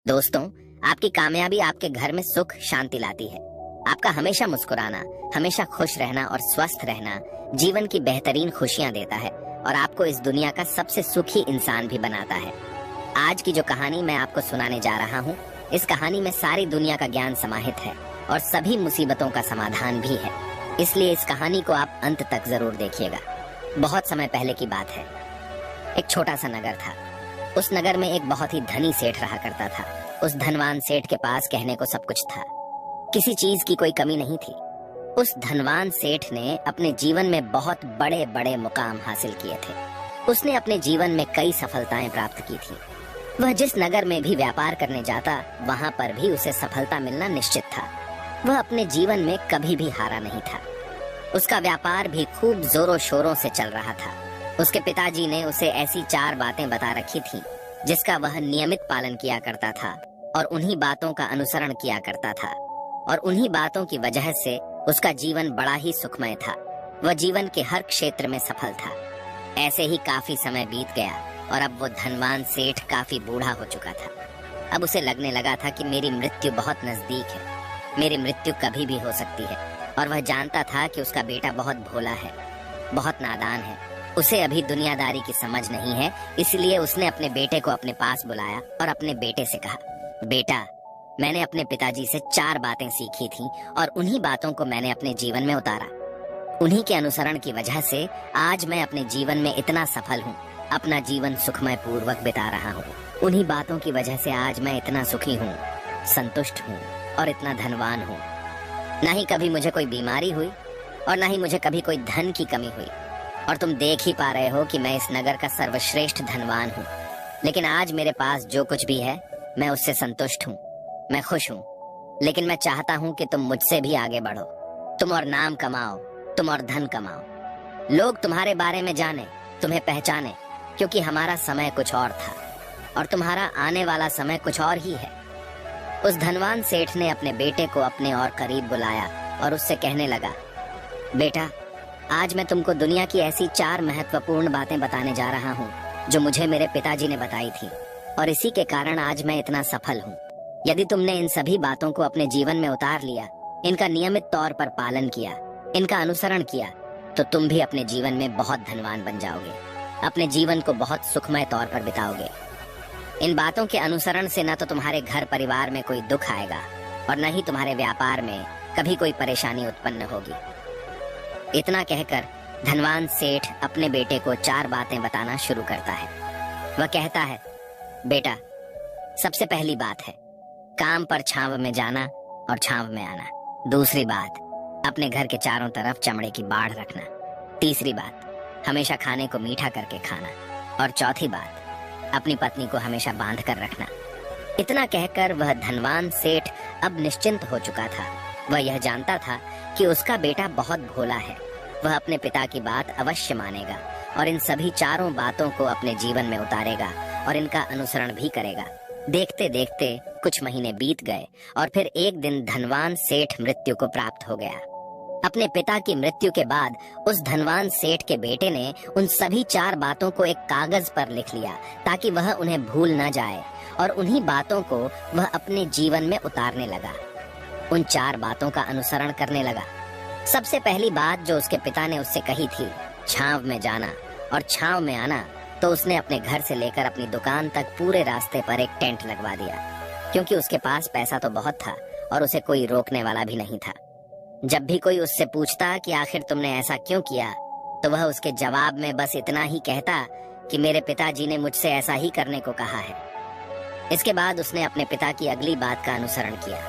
दोस्तों, आपकी कामयाबी आपके घर में सुख शांति लाती है। आपका हमेशा मुस्कुराना, हमेशा खुश रहना और स्वस्थ रहना जीवन की बेहतरीन खुशियां देता है और आपको इस दुनिया का सबसे सुखी इंसान भी बनाता है। आज की जो कहानी मैं आपको सुनाने जा रहा हूँ, इस कहानी में सारी दुनिया का ज्ञान समाहित है और सभी मुसीबतों का समाधान भी है। इसलिए इस कहानी को आप अंत तक जरूर देखिएगा। बहुत समय पहले की बात है। एक छोटा सा नगर था। उस नगर में एक बहुत ही धनी सेठ रहा करता था। उस धनवान सेठ के पास कहने को सब कुछ था, किसी चीज की कोई कमी नहीं थी। उस धनवान सेठ ने अपने जीवन में बहुत बड़े बड़े मुकाम हासिल किए थे। उसने अपने जीवन में कई सफलताएं प्राप्त की थी। वह जिस नगर में भी व्यापार करने जाता, वहां पर भी उसे सफलता मिलना निश्चित था। वह अपने जीवन में कभी भी हारा नहीं था। उसका व्यापार भी खूब जोरों शोरों से चल रहा था। उसके पिताजी ने उसे ऐसी 4 बातें बता रखी थी जिसका वह नियमित पालन किया करता था और उन्हीं बातों का अनुसरण किया करता था, और उन्हीं बातों की वजह से उसका जीवन बड़ा ही सुखमय था। वह जीवन के हर क्षेत्र में सफल था। ऐसे ही काफी समय बीत गया और अब वो धनवान सेठ काफी बूढ़ा हो चुका था। अब उसे लगने लगा था कि मेरी मृत्यु बहुत नजदीक है, मेरी मृत्यु कभी भी हो सकती है। और वह जानता था कि उसका बेटा बहुत भोला है, बहुत नादान है, उसे अभी दुनियादारी की समझ नहीं है। इसलिए उसने अपने बेटे को अपने पास बुलाया और अपने बेटे से कहा, बेटा, मैंने अपने पिताजी से 4 बातें सीखी थी और उन्हीं बातों को मैंने अपने जीवन में उतारा। उन्हीं के अनुसरण की वजह से आज मैं अपने जीवन में इतना सफल हूँ, अपना जीवन सुखमय पूर्वक बिता रहा हूँ। उन्हीं बातों की वजह से आज मैं इतना सुखी हूँ, संतुष्ट हूँ और इतना धनवान हूँ। ना ही कभी मुझे कोई बीमारी हुई और ना ही मुझे कभी कोई धन की कमी हुई। और तुम देख ही पा रहे हो कि मैं इस नगर का सर्वश्रेष्ठ धनवान हूँ। लेकिन आज मेरे पास जो कुछ भी है, मैं उससे संतुष्ट हूँ, मैं खुश हूँ। लेकिन मैं चाहता हूँ कि तुम मुझसे भी आगे बढ़ो, तुम और नाम कमाओ, तुम और धन कमाओ, लोग तुम्हारे बारे में जाने, तुम्हें पहचाने, क्योंकि हमारा समय कुछ और था और तुम्हारा आने वाला समय कुछ और ही है। उस धनवान सेठ ने अपने बेटे को अपने और करीब बुलाया और उससे कहने लगा, बेटा, आज मैं तुमको दुनिया की ऐसी 4 महत्वपूर्ण बातें बताने जा रहा हूँ जो मुझे मेरे पिताजी ने बताई थी, और इसी के कारण आज मैं इतना सफल हूँ। यदि तुमने इन सभी बातों को अपने जीवन में उतार लिया, इनका नियमित तौर पर पालन किया, इनका अनुसरण किया, तो तुम भी अपने जीवन में बहुत धनवान बन जाओगे, अपने जीवन को बहुत सुखमय तौर पर बिताओगे। इन बातों के अनुसरण से न तो तुम्हारे घर परिवार में कोई दुख आएगा और न ही तुम्हारे व्यापार में कभी कोई परेशानी उत्पन्न होगी। इतना कहकर धनवान सेठ अपने बेटे को 4 बातें बताना शुरू करता है। वह कहता है, बेटा, सबसे पहली बात है काम पर छांव में जाना और छांव में आना। दूसरी बात, अपने घर के चारों तरफ चमड़े की बाड़ रखना। तीसरी बात, हमेशा खाने को मीठा करके खाना। और चौथी बात, अपनी पत्नी को हमेशा बांध कर रखना। इतना कहकर वह धनवान सेठ अब निश्चिंत हो चुका था। वह यह जानता था कि उसका बेटा बहुत भोला है। वह अपने पिता की बात अवश्य मानेगा और इन सभी 4 बातों को अपने जीवन में उतारेगा और इनका अनुसरण भी करेगा। देखते देखते कुछ महीने बीत गए और फिर एक दिन धनवान सेठ मृत्यु को प्राप्त हो गया। अपने पिता की मृत्यु के बाद उस धनवान सेठ के बेटे ने उन सभी 4 बातों को एक कागज पर लिख लिया ताकि वह उन्हें भूल न जाए, और उन्हीं बातों को वह अपने जीवन में उतारने लगा। उन 4 बातों का अनुसरण करने लगा। सबसे पहली बात जो उसके पिता ने उससे कही थी, छांव में जाना और छांव में आना, तो उसने अपने घर से लेकर अपनी दुकान तक पूरे रास्ते पर एक टेंट लगवा दिया, क्योंकि उसके पास पैसा तो बहुत था और उसे कोई रोकने वाला भी नहीं था। जब भी कोई उससे पूछता कि आखिर तुमने ऐसा क्यों किया, तो वह उसके जवाब में बस इतना ही कहता कि मेरे पिताजी ने मुझसे ऐसा ही करने को कहा है। इसके बाद उसने अपने पिता की अगली बात का अनुसरण किया।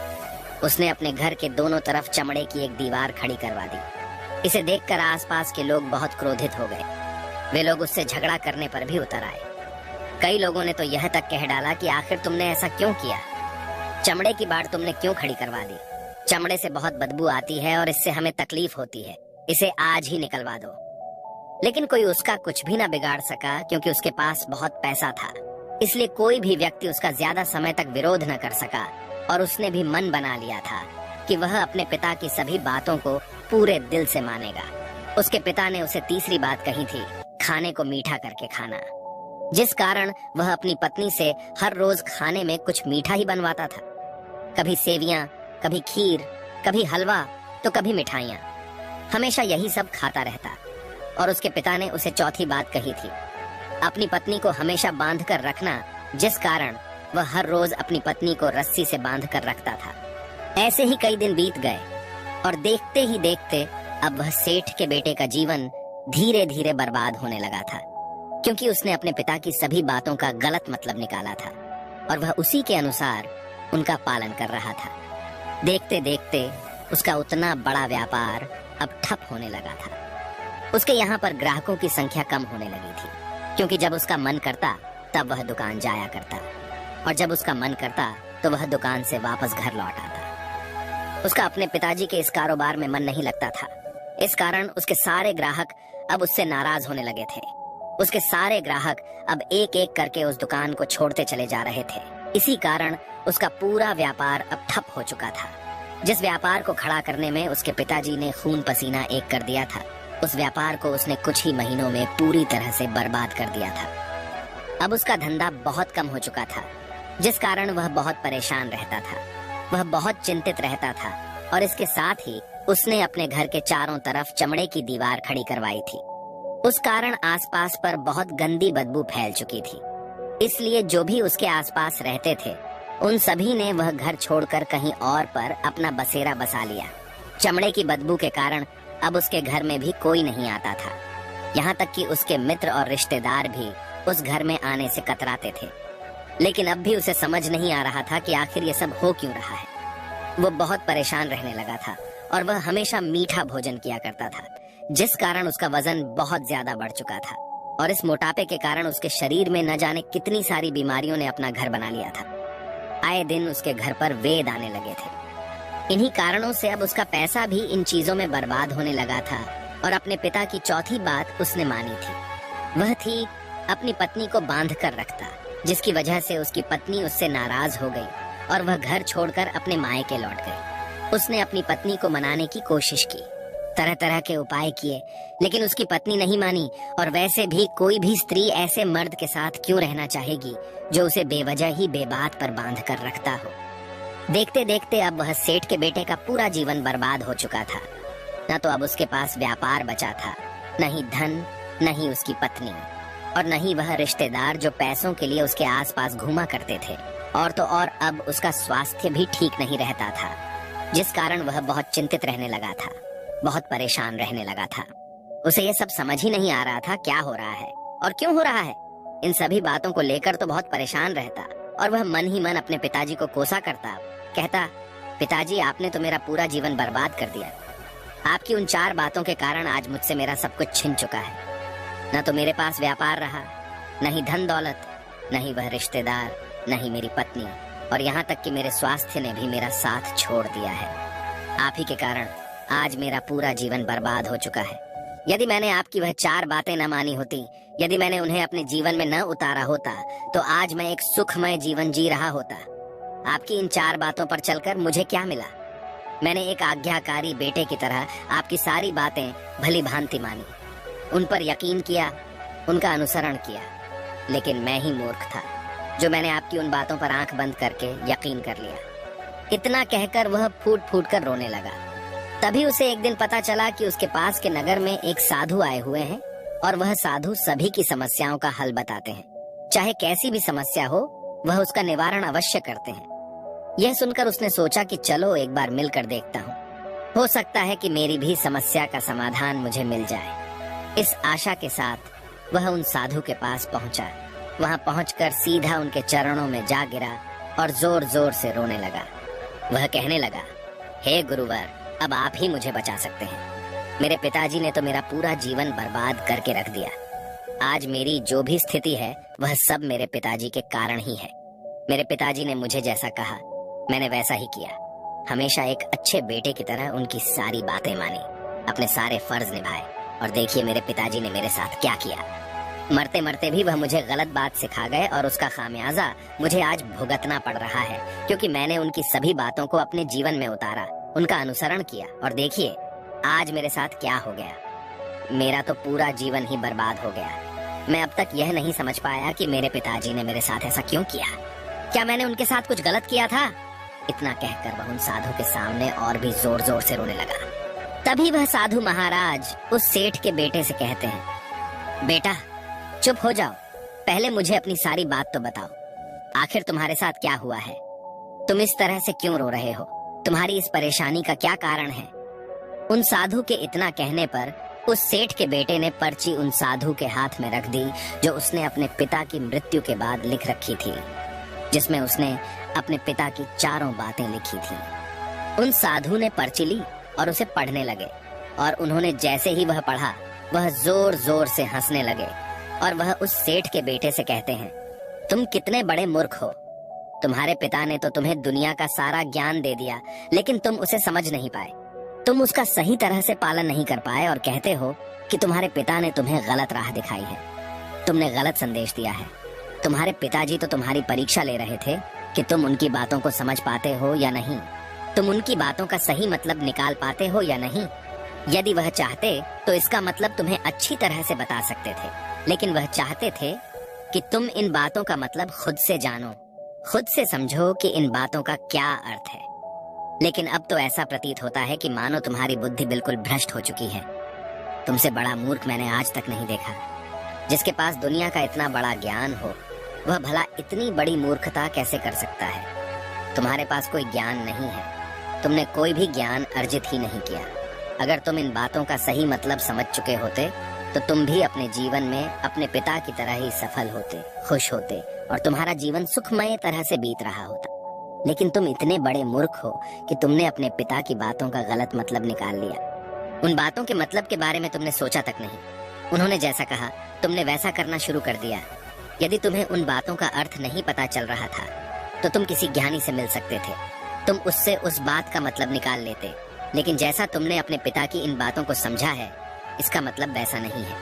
उसने अपने घर के दोनों तरफ चमड़े की एक दीवार खड़ी करवा दी। इसे देखकर आसपास के लोग बहुत क्रोधित हो गए। वे लोग उससे झगड़ा करने पर भी उतर आए। कई लोगों ने तो यह तक कह डाला कि आखिर तुमने ऐसा क्यों किया, चमड़े की बाड़ तुमने क्यों खड़ी करवा दी, चमड़े से बहुत बदबू आती है और इससे हमें तकलीफ होती है, इसे आज ही निकलवा दो। लेकिन कोई उसका कुछ भी ना बिगाड़ सका, क्योंकि उसके पास बहुत पैसा था। इसलिए कोई भी व्यक्ति उसका ज्यादा समय तक विरोध न कर सका, और उसने भी मन बना लिया था कि वह अपने पिता की सभी बातों को पूरे दिल से मानेगा। उसके पिता ने उसे तीसरी बात कही थी, खाने को मीठा करके खाना। जिस कारण वह अपनी पत्नी से हर रोज खाने में कुछ मीठा ही बनवाता था। कभी सेवियां, कभी खीर, कभी हलवा तो कभी मिठाइयां। हमेशा यही सब खाता रहता। और उसके पिता ने उसे चौथी बात कही थी, अपनी पत्नी को हमेशा बांध कर रखना, जिस कारण वह हर रोज अपनी पत्नी को रस्सी से बांध कर रखता था। ऐसे ही कई दिन बीत गए और देखते ही देखते अब वह सेठ के बेटे का जीवन धीरे धीरे बर्बाद होने लगा था, क्योंकि उसने अपने पिता की सभी बातों का गलत मतलब निकाला था और वह उसी के अनुसार उनका पालन कर रहा था। देखते देखते उसका उतना बड़ा व्यापार अब ठप होने लगा था। उसके यहाँ पर ग्राहकों की संख्या कम होने लगी थी, क्योंकि जब उसका मन करता तब वह दुकान जाया करता और जब उसका मन करता तो वह दुकान से वापस घर लौट आता। उसका अपने पिताजी के इस कारोबार में मन नहीं लगता था। इस कारण उसके सारे ग्राहक अब उससे नाराज होने लगे थे। उसके सारे ग्राहक अब एक एक करके उस दुकान को छोड़ते चले जा रहे थे। इसी कारण उसका पूरा व्यापार अब ठप हो चुका था। जिस व्यापार को खड़ा करने में उसके पिताजी ने खून पसीना एक कर दिया था, उस व्यापार को उसने कुछ ही महीनों में पूरी तरह से बर्बाद कर दिया था। अब उसका धंधा बहुत कम हो चुका था, जिस कारण वह बहुत परेशान रहता था। वह बहुत चिंतित रहता था और इसके साथ ही उसने अपने घर के चारों तरफ चमड़े की दीवार खड़ी करवाई थी। उस कारण आसपास पर बहुत गंदी बदबू फैल चुकी थी। इसलिए जो भी उसके आसपास रहते थे उन सभी ने वह घर छोड़कर कहीं और पर अपना बसेरा बसा लिया। चमड़े की बदबू के कारण अब उसके घर में भी कोई नहीं आता था। यहाँ तक कि उसके मित्र और रिश्तेदार भी उस घर में आने से कतराते थे। लेकिन अब भी उसे समझ नहीं आ रहा था कि आखिर ये सब हो क्यों रहा है। वो बहुत परेशान रहने लगा था और वह हमेशा मीठा भोजन किया करता था, जिस कारण उसका वजन बहुत ज्यादा बढ़ चुका था और इस मोटापे के कारण उसके शरीर में न जाने कितनी सारी बीमारियों ने अपना घर बना लिया था। आए दिन उसके घर पर वेद आने लगे थे। इन्हीं कारणों से अब उसका पैसा भी इन चीजों में बर्बाद होने लगा था और अपने पिता की चौथी बात उसने मानी थी। वह थी अपनी पत्नी को बांध कर रखता, जिसकी वजह से उसकी पत्नी उससे नाराज हो गई और वह घर छोड़कर अपने मायके लौट गई। उसने अपनी पत्नी को मनाने की कोशिश की, तरह तरह के उपाय किए, लेकिन उसकी पत्नी नहीं मानी। और वैसे भी कोई भी स्त्री ऐसे मर्द के साथ क्यों रहना चाहेगी जो उसे बेवजह ही बेबात पर बांध कर रखता हो। देखते देखते अब वह सेठ के बेटे का पूरा जीवन बर्बाद हो चुका था। न तो अब उसके पास व्यापार बचा था, न ही धन, न ही उसकी पत्नी, और न ही वह रिश्तेदार जो पैसों के लिए उसके आसपास घूमा करते थे। और तो और अब उसका स्वास्थ्य भी ठीक नहीं रहता था, जिस कारण वह बहुत चिंतित रहने लगा था, बहुत परेशान रहने लगा था। उसे ये सब समझ ही नहीं आ रहा था क्या हो रहा है और क्यों हो रहा है। इन सभी बातों को लेकर तो बहुत परेशान रहता और वह मन ही मन अपने पिताजी को कोसा करता, कहता, पिताजी आपने तो मेरा पूरा जीवन बर्बाद कर दिया। आपकी उन 4 बातों के कारण आज मुझसे मेरा सब कुछ छिन चुका है। न तो मेरे पास व्यापार रहा, न ही धन दौलत, न ही वह रिश्तेदार, न ही मेरी पत्नी, और यहाँ तक कि मेरे स्वास्थ्य ने भी मेरा साथ छोड़ दिया है। आप ही के कारण आज मेरा पूरा जीवन बर्बाद हो चुका है। यदि मैंने आपकी वह 4 बातें न मानी होती, यदि मैंने उन्हें अपने जीवन में न उतारा होता, तो आज मैं एक सुखमय जीवन जी रहा होता। आपकी इन 4 बातों पर चलकर मुझे क्या मिला? मैंने एक आज्ञाकारी बेटे की तरह आपकी सारी बातें भली भांति मानी, उन पर यकीन किया, उनका अनुसरण किया। लेकिन मैं ही मूर्ख था जो मैंने आपकी उन बातों पर आंख बंद करके यकीन कर लिया। इतना कहकर वह फूट फूट कर रोने लगा। तभी उसे एक दिन पता चला कि उसके पास के नगर में एक साधु आए हुए हैं और वह साधु सभी की समस्याओं का हल बताते हैं। चाहे कैसी भी समस्या हो, वह उसका निवारण अवश्य करते हैं। यह सुनकर उसने सोचा कि चलो एक बार मिलकर देखता हूँ, हो सकता है कि मेरी भी समस्या का समाधान मुझे मिल जाए। इस आशा के साथ वह उन साधु के पास पहुंचा। वहां पहुंचकर सीधा उनके चरणों में जा गिरा और जोर जोर से रोने लगा। वह कहने लगा, हे गुरुवर, अब आप ही मुझे बचा सकते हैं। मेरे पिताजी ने तो मेरा पूरा जीवन बर्बाद करके रख दिया। आज मेरी जो भी स्थिति है वह सब मेरे पिताजी के कारण ही है। मेरे पिताजी ने मुझे जैसा कहा मैंने वैसा ही किया। हमेशा एक अच्छे बेटे की तरह उनकी सारी बातें मानी, अपने सारे फर्ज निभाए, और देखिए मेरे पिताजी ने मेरे साथ क्या किया। मरते मरते भी वह मुझे गलत बात सिखा गए और उसका खामियाजा मुझे आज भुगतना पड़ रहा है, क्योंकि मैंने उनकी सभी बातों को अपने जीवन में उतारा, उनका अनुसरण किया, और देखिए आज मेरे साथ क्या हो गया। मेरा तो पूरा जीवन ही बर्बाद हो गया। मैं अब तक यह नहीं समझ पाया कि मेरे पिताजी ने मेरे साथ ऐसा क्यों किया। क्या मैंने उनके साथ कुछ गलत किया था? इतना कहकर वह उन साधु के सामने और भी जोर जोर से रोने लगा। तभी वह साधु महाराज उस सेठ के बेटे से कहते हैं, बेटा चुप हो जाओ, पहले मुझे अपनी सारी बात तो बताओ। आखिर तुम्हारे साथ क्या हुआ है? तुम इस तरह से क्यों रो रहे हो? तुम्हारी इस परेशानी का क्या कारण है? उन साधु के इतना कहने पर उस सेठ के बेटे ने पर्ची उन साधु के हाथ में रख दी, जो उसने अपने पिता की मृत्यु के बाद लिख रखी थी, जिसमें उसने अपने पिता की चारों बातें लिखी थी। उन साधु ने पर्ची ली और उसे पढ़ने लगे, और उन्होंने जैसे ही वह पढ़ा, वह जोर जोर से हंसने लगे, और वह उस सेठ के बेटे से कहते हैं, तुम कितने बड़े मूर्ख हो। तुम्हारे पिता ने तो तुम्हें दुनिया का सारा ज्ञान दे दिया, लेकिन तुम उसे समझ नहीं पाए। तुम उसका सही तरह से पालन नहीं कर पाए और कहते हो कि तुम्हारे पिता ने तुम्हें गलत राह दिखाई है, तुमने गलत संदेश दिया है। तुम्हारे पिताजी तो तुम्हारी परीक्षा ले रहे थे कि तुम उनकी बातों को समझ पाते हो या नहीं, तुम उनकी बातों का सही मतलब निकाल पाते हो या नहीं। यदि वह चाहते तो इसका मतलब तुम्हें अच्छी तरह से बता सकते थे, लेकिन वह चाहते थे कि तुम इन बातों का मतलब खुद से जानो, खुद से समझो कि इन बातों का क्या अर्थ है। लेकिन अब तो ऐसा प्रतीत होता है कि मानो तुम्हारी बुद्धि बिल्कुल भ्रष्ट हो चुकी है। तुमसे बड़ा मूर्ख मैंने आज तक नहीं देखा। जिसके पास दुनिया का इतना बड़ा ज्ञान हो, वह भला इतनी बड़ी मूर्खता कैसे कर सकता है? तुम्हारे पास कोई ज्ञान नहीं है, तुमने कोई भी ज्ञान अर्जित ही नहीं किया। अगर तुम इन बातों का सही मतलब समझ चुके होते तो तुम भी अपने जीवन में अपने पिता की तरह ही सफल होते, खुश होते, और तुम्हारा जीवन सुखमय तरह से बीत रहा होता। लेकिन तुम इतने बड़े मूर्ख हो कि तुमने अपने पिता की बातों का गलत मतलब निकाल लिया। उन बातों के मतलब के बारे में तुमने सोचा तक नहीं। उन्होंने जैसा कहा तुमने वैसा करना शुरू कर दिया। यदि तुम्हें उन बातों का अर्थ नहीं पता चल रहा था तो तुम किसी ज्ञानी से मिल सकते थे, तुम उससे उस बात का मतलब निकाल लेते। लेकिन जैसा तुमने अपने पिता की इन बातों को समझा है, इसका मतलब वैसा नहीं है।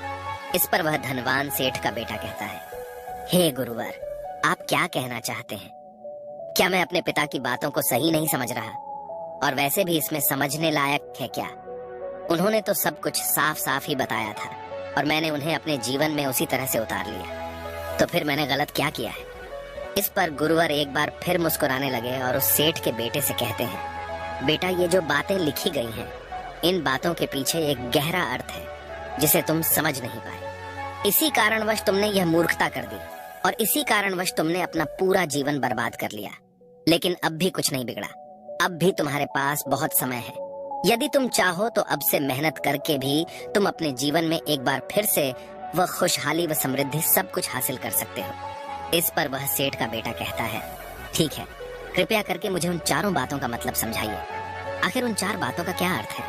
इस पर वह धनवान सेठ का बेटा कहता है, हे गुरुवर, आप क्या कहना चाहते हैं? क्या मैं अपने पिता की बातों को सही नहीं समझ रहा? और वैसे भी इसमें समझने लायक है क्या? उन्होंने तो सब कुछ साफ साफ ही बताया था और मैंने उन्हें अपने जीवन में उसी तरह से उतार लिया। तो फिर मैंने गलत क्या किया है? इस पर गुरुवर एक बार फिर मुस्कुराने लगे और उस सेठ के बेटे से कहते हैं, बेटा, ये जो बातें लिखी गई हैं, इन बातों के पीछे एक गहरा अर्थ है जिसे तुम समझ नहीं पाए। इसी कारणवश तुमने यह मूर्खता कर दी और इसी कारणवश तुमने अपना पूरा जीवन बर्बाद कर लिया। लेकिन अब भी कुछ नहीं बिगड़ा, अब भी तुम्हारे पास बहुत समय है। यदि तुम चाहो तो अब से मेहनत करके भी तुम अपने जीवन में एक बार फिर से वह खुशहाली व समृद्धि सब कुछ हासिल कर सकते हो। इस पर वह सेठ का बेटा कहता है, ठीक है, कृपया करके मुझे उन चारों बातों का मतलब समझाइए। आखिर उन चार बातों का क्या अर्थ है?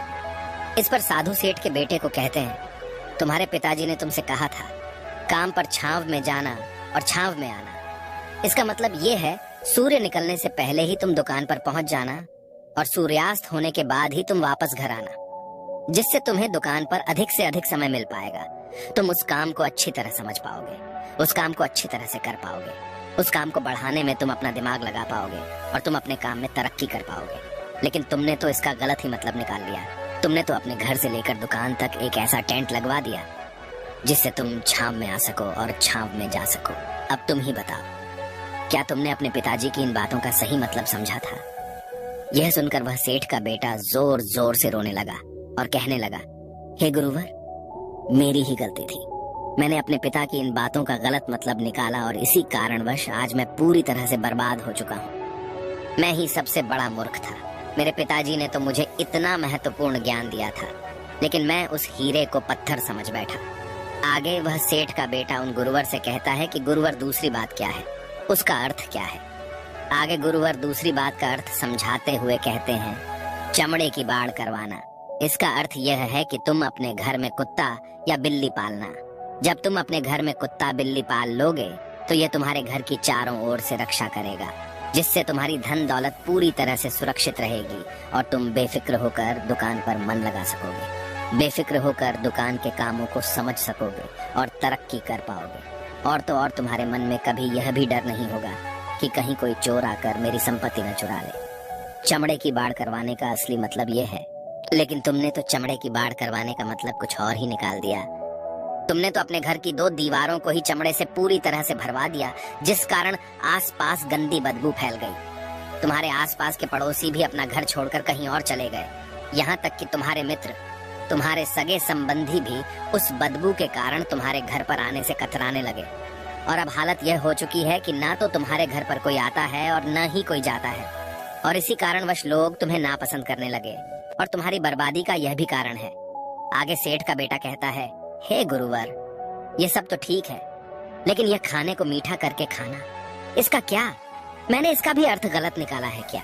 इस पर साधु सेठ के बेटे को कहते हैं, तुम्हारे पिताजी ने तुमसे कहा था काम पर छांव में जाना और छांव में आना। इसका मतलब ये है सूर्य निकलने से पहले ही तुम दुकान पर पहुंच जाना और सूर्यास्त होने के बाद ही तुम वापस घर आना, जिससे तुम्हें दुकान पर अधिक से अधिक समय मिल पाएगा। तुम उस काम को अच्छी तरह समझ पाओगे, उस काम को अच्छी तरह से कर पाओगे, उस काम को बढ़ाने में तुम अपना दिमाग लगा पाओगे और तुम अपने काम में तरक्की कर पाओगे। लेकिन तुमने तो इसका गलत ही मतलब निकाल लिया। तुमने तो अपने घर से लेकर दुकान तक एक ऐसा टेंट लगवा दिया जिससे तुम छांव में आ सको और छांव में जा सको। अब तुम ही बताओ, क्या तुमने अपने पिताजी की इन बातों का सही मतलब समझा था? यह सुनकर वह सेठ का बेटा जोर जोर से रोने लगा और कहने लगा, हे गुरुवर, मेरी ही गलती थी। मैंने अपने पिता की इन बातों का गलत मतलब निकाला और इसी कारणवश आज मैं पूरी तरह से बर्बाद हो चुका हूँ। मैं ही सबसे बड़ा मूर्ख था। मेरे पिताजी ने तो मुझे इतना महत्वपूर्ण ज्ञान दिया था, लेकिन मैं उस हीरे को पत्थर समझ बैठा। आगे वह सेठ का बेटा उन गुरुवर से कहता है कि गुरुवर, दूसरी बात क्या है, उसका अर्थ क्या है? आगे गुरुवर दूसरी बात का अर्थ समझाते हुए कहते हैं, चमड़े की बाड़ करवाना। इसका अर्थ यह है कि तुम अपने घर में कुत्ता या बिल्ली पालना। जब तुम अपने घर में कुत्ता बिल्ली पाल लोगे तो यह तुम्हारे घर की चारों ओर से रक्षा करेगा, जिससे तुम्हारी धन दौलत पूरी तरह से सुरक्षित रहेगी और तुम बेफिक्र होकर दुकान पर मन लगा सकोगे, बेफिक्र होकर दुकान के कामों को समझ सकोगे और तरक्की कर पाओगे। और तो और तुम्हारे मन में कभी यह भी डर नहीं होगा कि कहीं कोई चोर आकर मेरी संपत्ति न चुरा ले। चमड़े की बाड़ करवाने का असली मतलब यह है, लेकिन तुमने तो चमड़े की बाड़ करवाने का मतलब कुछ और ही निकाल दिया। तुमने तो अपने घर की 2 दीवारों को ही चमड़े से पूरी तरह से भरवा दिया, जिस कारण आसपास गंदी बदबू फैल गई। तुम्हारे आसपास के पड़ोसी भी अपना घर छोड़कर कहीं और चले गए। यहाँ तक कि तुम्हारे मित्र, तुम्हारे सगे संबंधी भी उस बदबू के कारण तुम्हारे घर पर आने से कतराने लगे। और अब हालत यह हो चुकी है कि ना तो तुम्हारे घर पर कोई आता है और न ही कोई जाता है। और इसी कारणवश लोग तुम्हें नापसंद करने लगे। और तुम्हारी बर्बादी का यह भी कारण है। आगे सेठ का बेटा कहता है, हे गुरुवर, ये सब तो ठीक है, लेकिन यह खाने को मीठा करके खाना, इसका क्या? मैंने इसका भी अर्थ गलत निकाला है क्या?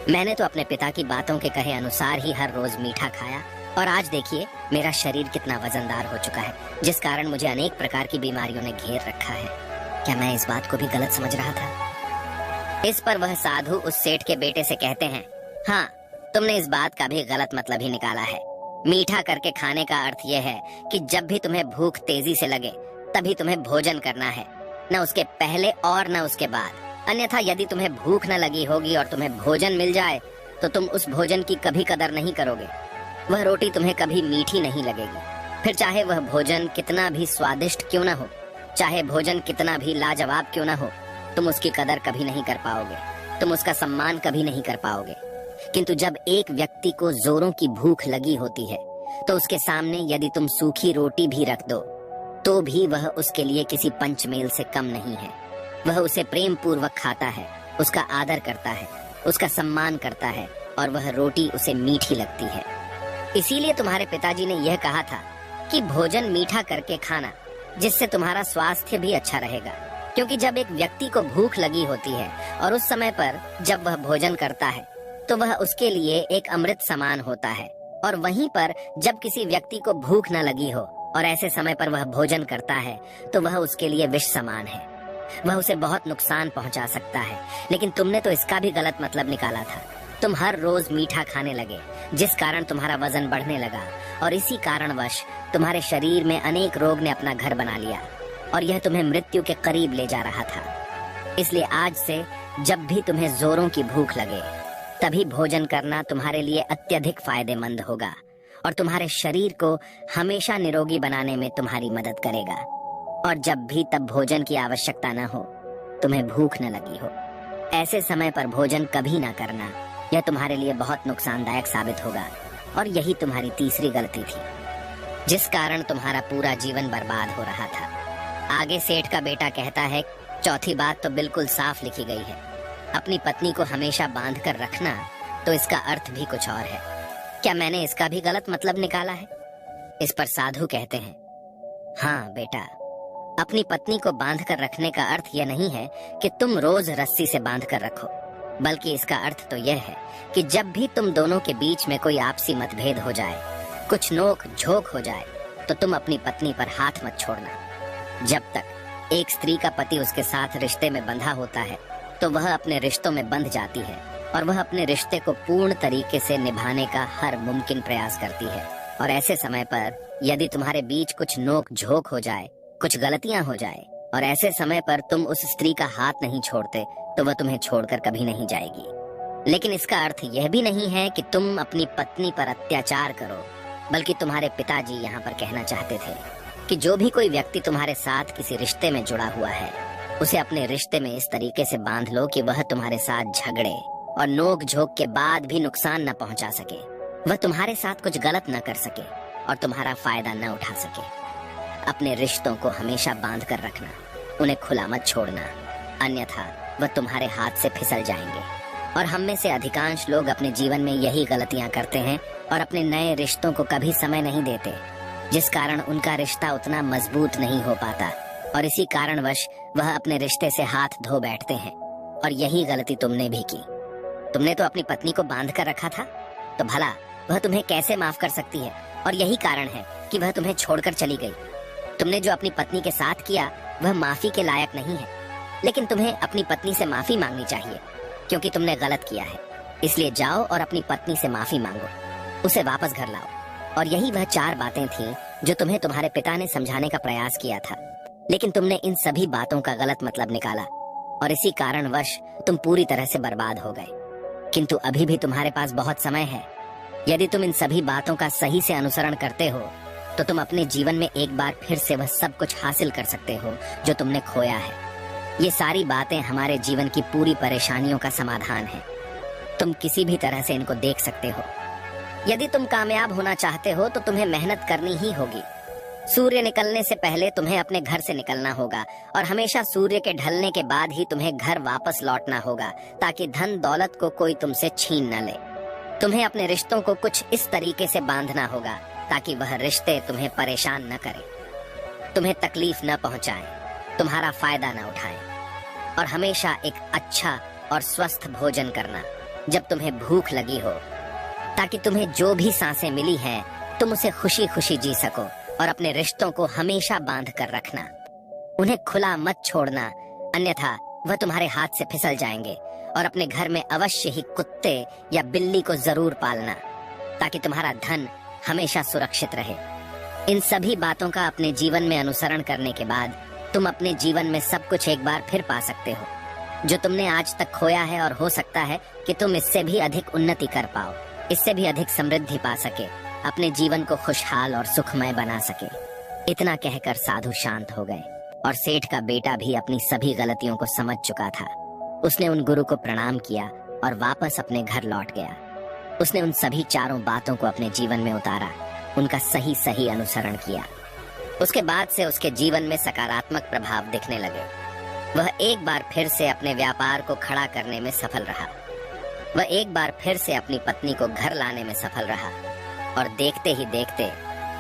मैंने तो अपने पिता की बातों के कहे अनुसार ही हर रोज मीठा खाया, और आज देखिए मेरा शरीर कितना वजनदार हो चुका है, जिस कारण मुझे अनेक प्रकार की बीमारियों ने घेर रखा है। क्या मैं इस बात को भी गलत समझ रहा था? इस पर वह साधु उस सेठ के बेटे से कहते हैं, हाँ, तुमने इस बात का भी गलत मतलब ही निकाला है। मीठा करके खाने का अर्थ यह है कि जब भी तुम्हें भूख तेजी से लगे तभी तुम्हें भोजन करना है, न उसके पहले और न उसके बाद। अन्यथा यदि तुम्हें भूख न लगी होगी और तुम्हें भोजन मिल जाए तो तुम उस भोजन की कभी कदर नहीं करोगे। वह रोटी तुम्हें कभी मीठी नहीं लगेगी। फिर चाहे वह भोजन कितना भी स्वादिष्ट क्यों न हो, चाहे भोजन कितना भी लाजवाब क्यों न हो, तुम उसकी कदर कभी नहीं कर पाओगे, तुम उसका सम्मान कभी नहीं कर पाओगे। किंतु जब एक व्यक्ति को जोरों की भूख लगी होती है तो उसके सामने यदि तुम सूखी रोटी भी रख दो तो भी वह उसके लिए किसी पंचमेल से कम नहीं है। वह उसे प्रेम पूर्वक खाता है, उसका आदर करता है, उसका सम्मान करता है, और वह रोटी उसे मीठी लगती है। इसीलिए तुम्हारे पिताजी ने यह कहा था कि भोजन मीठा करके खाना, जिससे तुम्हारा स्वास्थ्य भी अच्छा रहेगा। क्योंकि जब एक व्यक्ति को भूख लगी होती है और उस समय पर जब वह भोजन करता है तो वह उसके लिए एक अमृत समान होता है, और वहीं पर जब किसी व्यक्ति को भूख न लगी हो और ऐसे समय पर वह भोजन करता है तो वह उसके लिए विष समान है, वह उसे बहुत नुकसान पहुंचा सकता है। लेकिन तुमने तो इसका भी गलत मतलब निकाला था। तुम हर रोज मीठा खाने लगे, जिस कारण तुम्हारा वजन बढ़ने लगा, और इसी कारणवश तुम्हारे शरीर में अनेक रोग ने अपना घर बना लिया और यह तुम्हें मृत्यु के करीब ले जा रहा था। इसलिए आज से जब भी तुम्हें जोरों की भूख लगे तभी भोजन करना तुम्हारे लिए अत्यधिक फायदेमंद होगा और तुम्हारे शरीर को हमेशा निरोगी बनाने में तुम्हारी मदद करेगा। और जब भी तब भोजन की आवश्यकता न हो, तुम्हें भूख न लगी हो, ऐसे समय पर भोजन कभी ना करना। यह तुम्हारे लिए बहुत नुकसानदायक साबित होगा। और यही तुम्हारी तीसरी गलती थी, जिस कारण तुम्हारा पूरा जीवन बर्बाद हो रहा था। आगे सेठ का बेटा कहता है, चौथी बात तो बिल्कुल साफ लिखी गई है, अपनी पत्नी को हमेशा बांध कर रखना, तो इसका अर्थ भी कुछ और है। क्या मैंने इसका भी गलत मतलब निकाला है? इस पर साधु कहते हैं, हाँ बेटा, अपनी पत्नी को बांध कर रखने का अर्थ यह नहीं है कि तुम रोज रस्सी से बांध कर रखो, बल्कि इसका अर्थ तो यह है कि जब भी तुम दोनों के बीच में कोई आपसी मतभेद हो जाए, कुछ नोक झोंक हो जाए, तो तुम अपनी पत्नी पर हाथ मत छोड़ना। जब तक एक स्त्री का पति उसके साथ रिश्ते में बंधा होता है तो वह अपने रिश्तों में बंध जाती है और वह अपने रिश्ते को पूर्ण तरीके से निभाने का हर मुमकिन प्रयास करती है। और ऐसे समय पर यदि तुम्हारे बीच कुछ नोक झोंक हो जाए, कुछ गलतियां हो जाए, और ऐसे समय पर तुम उस स्त्री का हाथ नहीं छोड़ते, तो वह तुम्हें छोड़कर कभी नहीं जाएगी। लेकिन इसका अर्थ यह भी नहीं है कि तुम अपनी पत्नी पर अत्याचार करो, बल्कि तुम्हारे पिताजी यहाँ पर कहना चाहते थे कि जो भी कोई व्यक्ति तुम्हारे साथ किसी रिश्ते में जुड़ा हुआ है, उसे अपने रिश्ते में इस तरीके से बांध लो कि वह तुम्हारे साथ झगड़े और नोक झोंक के बाद भी नुकसान न पहुंचा सके, वह तुम्हारे साथ कुछ गलत न कर सके और तुम्हारा फायदा न उठा सके। अपने रिश्तों को हमेशा बांध कर रखना, उन्हें खुला मत छोड़ना, अन्यथा वह तुम्हारे हाथ से फिसल जाएंगे। और हम में से अधिकांश लोग अपने जीवन में यही गलतियां करते हैं और अपने नए रिश्तों को कभी समय नहीं देते, जिस कारण उनका रिश्ता उतना मजबूत नहीं हो पाता और इसी कारणवश वह अपने रिश्ते से हाथ धो बैठते हैं। और यही गलती तुमने भी की। तुमने तो अपनी पत्नी को बांध कर रखा था, तो भला वह तुम्हें कैसे माफ कर सकती है? और यही कारण है कि वह तुम्हें छोड़कर चली गई। तुमने जो अपनी पत्नी के साथ किया वह माफी के लायक नहीं है, लेकिन तुम्हें अपनी पत्नी से माफी मांगनी चाहिए, क्योंकि तुमने गलत किया है। इसलिए जाओ और अपनी पत्नी से माफी मांगो, उसे वापस घर लाओ। और यही वह 4 बातें थी जो तुम्हें तुम्हारे पिता ने समझाने का प्रयास किया था, लेकिन तुमने इन सभी बातों का गलत मतलब निकाला और इसी कारणवश तुम पूरी तरह से बर्बाद हो गए। किंतु अभी भी तुम्हारे पास बहुत समय है। यदि तुम इन सभी बातों का सही से अनुसरण करते हो तो तुम अपने जीवन में एक बार फिर से वह सब कुछ हासिल कर सकते हो जो तुमने खोया है। ये सारी बातें हमारे जीवन की पूरी परेशानियों का समाधान है। तुम किसी भी तरह से इनको देख सकते हो। यदि तुम कामयाब होना चाहते हो तो तुम्हें मेहनत करनी ही होगी। सूर्य निकलने से पहले तुम्हें अपने घर से निकलना होगा और हमेशा सूर्य के ढलने के बाद ही तुम्हें घर वापस लौटना होगा, ताकि धन दौलत को कोई तुमसे छीन न ले। तुम्हें अपने रिश्तों को कुछ इस तरीके से बांधना होगा ताकि वह रिश्ते तुम्हें परेशान न करें, तुम्हें तकलीफ न पहुंचाएं, तुम्हारा फायदा न उठाएं। और हमेशा एक अच्छा और स्वस्थ भोजन करना जब तुम्हें भूख लगी हो, ताकि तुम्हें जो भी सांसें मिली हैं तुम उसे खुशी खुशी जी सको और अपने रिश्तों को हमेशा बांध कर रखना। उन्हें खुला मत छोड़ना, अन्यथा वह तुम्हारे हाथ से फिसल जाएंगे। और अपने घर में अवश्य ही कुत्ते या बिल्ली को जरूर पालना, ताकि तुम्हारा धन हमेशा सुरक्षित रहे। इन सभी बातों का अपने जीवन में अनुसरण करने के बाद तुम अपने जीवन में सब कुछ एक बार फिर पा सकते हो जो तुमने आज तक खोया है, और हो सकता है कि तुम इससे भी अधिक उन्नति कर पाओ, इससे भी अधिक समृद्धि पा सके, अपने जीवन को खुशहाल और सुखमय बना सके। इतना कहकर साधु शांत हो गए और सेठ का बेटा भी अपनी सभी गलतियों को समझ चुका था। उसने उन गुरु को प्रणाम किया और वापस अपने घर लौट गया। उसने उन सभी चारों बातों को अपने जीवन में उतारा, उनका सही सही अनुसरण किया। उसके बाद से उसके जीवन में सकारात्मक प्रभाव दिखने लगे। वह एक बार फिर से अपने व्यापार को खड़ा करने में सफल रहा। वह एक बार फिर से अपनी पत्नी को घर लाने में सफल रहा और देखते ही देखते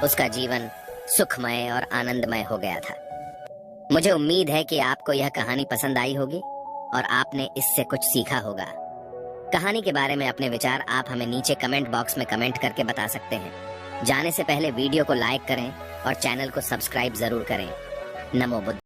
उसका जीवन सुखमय और आनंदमय हो गया था। मुझे उम्मीद है कि आपको यह कहानी पसंद आई होगी और आपने इससे कुछ सीखा होगा। कहानी के बारे में अपने विचार आप हमें नीचे कमेंट बॉक्स में कमेंट करके बता सकते हैं। जाने से पहले वीडियो को लाइक करें और चैनल को सब्सक्राइब जरूर करें। नमो बुद्ध।